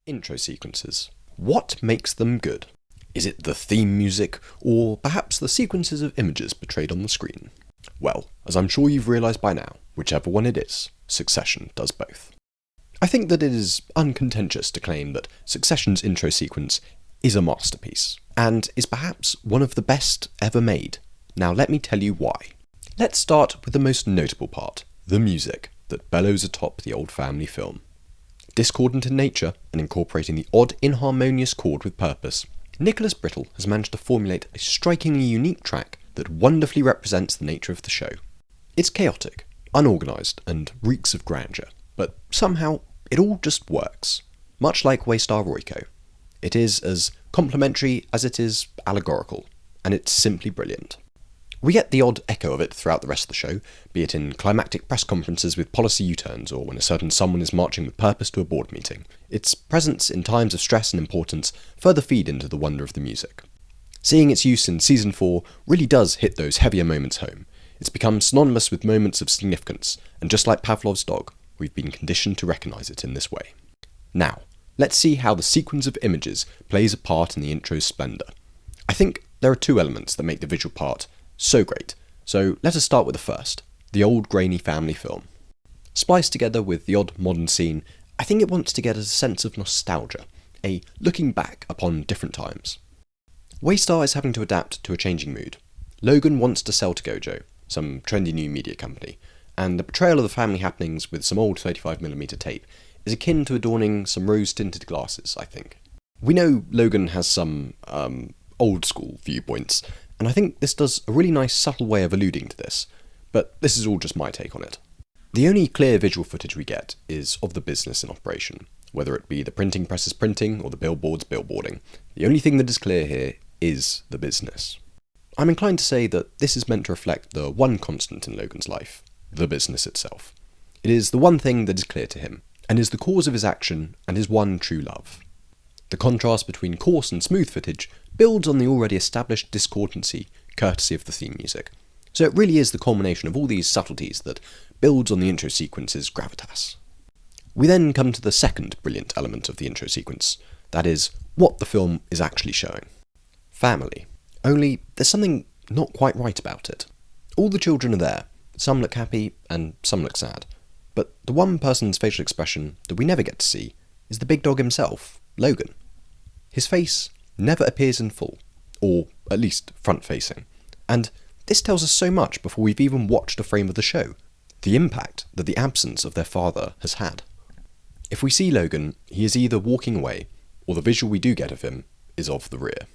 Intro sequences. What makes them good? Is it the theme music, or perhaps the sequences of images portrayed on the screen? Well, as I'm sure you've realised by now, whichever one it is, Succession does both. I think that it is uncontentious to claim that Succession's intro sequence is a masterpiece, and is perhaps one of the best ever made. Now let me tell you why. Let's start with the most notable part, the music that bellows atop the old family film. Discordant in nature and incorporating the odd inharmonious chord with purpose, Nicholas Brittle has managed to formulate a strikingly unique track that wonderfully represents the nature of the show. It's chaotic, unorganised, and reeks of grandeur, but somehow it all just works. Much like Waystar Royco, it is as complimentary as it is allegorical, and it's simply brilliant. We get the odd echo of it throughout the rest of the show, be it in climactic press conferences with policy U-turns or when a certain someone is marching with purpose to a board meeting. Its presence in times of stress and importance further feed into the wonder of the music. Seeing its use in Season 4 really does hit those heavier moments home. It's become synonymous with moments of significance, and just like Pavlov's dog, we've been conditioned to recognise it in this way. Now, let's see how the sequence of images plays a part in the intro's splendour. I think there are two elements that make the visual part so great, so let us start with the first, the old grainy family film. Spliced together with the odd modern scene, I think it wants to get us a sense of nostalgia, a looking back upon different times. Waystar is having to adapt to a changing mood. Logan wants to sell to Gojo, some trendy new media company, and the portrayal of the family happenings with some old 35mm tape is akin to adorning some rose-tinted glasses, I think. We know Logan has some old school viewpoints, and I think this does a really nice subtle way of alluding to this, but this is all just my take on it. The only clear visual footage we get is of the business in operation, whether it be the printing presses printing or the billboards billboarding. The only thing that is clear here is the business. I'm inclined to say that this is meant to reflect the one constant in Logan's life, the business itself. It is the one thing that is clear to him, and is the cause of his action and his one true love. The contrast between coarse and smooth footage builds on the already established discordancy courtesy of the theme music, so it really is the culmination of all these subtleties that builds on the intro sequence's gravitas. We then come to the second brilliant element of the intro sequence, that is, what the film is actually showing. Family. Only there's something not quite right about it. All the children are there, some look happy and some look sad, but the one person's facial expression that we never get to see is the big dog himself, Logan. His face never appears in full, or at least front-facing, and this tells us so much before we've even watched a frame of the show, the impact that the absence of their father has had. If we see Logan, he is either walking away, or the visual we do get of him is of the rear.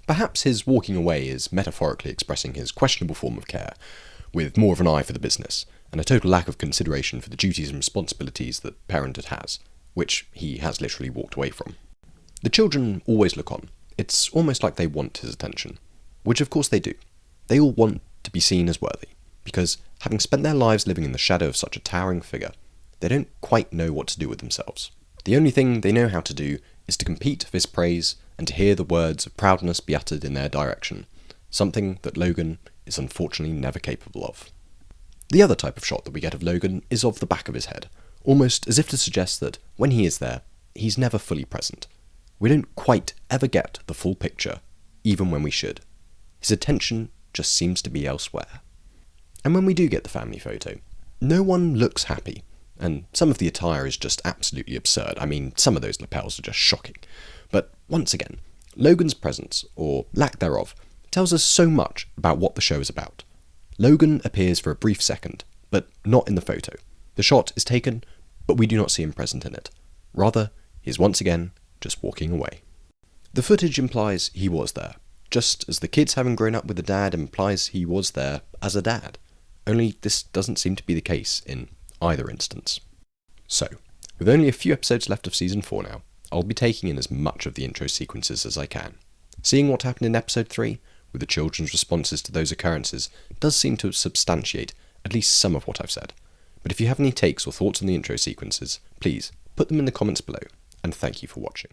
Perhaps his walking away is metaphorically expressing his questionable form of care, with more of an eye for the business, and a total lack of consideration for the duties and responsibilities that parenthood has, which he has literally walked away from. The children always look on. It's almost like they want his attention, which of course they do. They all want to be seen as worthy, because having spent their lives living in the shadow of such a towering figure, they don't quite know what to do with themselves. The only thing they know how to do is to compete for his praise and to hear the words of proudness be uttered in their direction, something that Logan is unfortunately never capable of. The other type of shot that we get of Logan is of the back of his head, almost as if to suggest that when he is there, he's never fully present. We don't quite ever get the full picture, even when we should. His attention just seems to be elsewhere. And when we do get the family photo, no one looks happy, and some of the attire is just absolutely absurd. I mean, some of those lapels are just shocking. But once again, Logan's presence, or lack thereof, tells us so much about what the show is about. Logan appears for a brief second, but not in the photo. The shot is taken, but we do not see him present in it. Rather, he is once again just walking away. The footage implies he was there, just as the kids having grown up with a dad implies he was there as a dad. Only this doesn't seem to be the case in either instance. So, with only a few episodes left of Season 4 now, I'll be taking in as much of the intro sequences as I can. Seeing what happened in Episode 3, with the children's responses to those occurrences, does seem to substantiate at least some of what I've said. But if you have any takes or thoughts on the intro sequences, please put them in the comments below, and thank you for watching.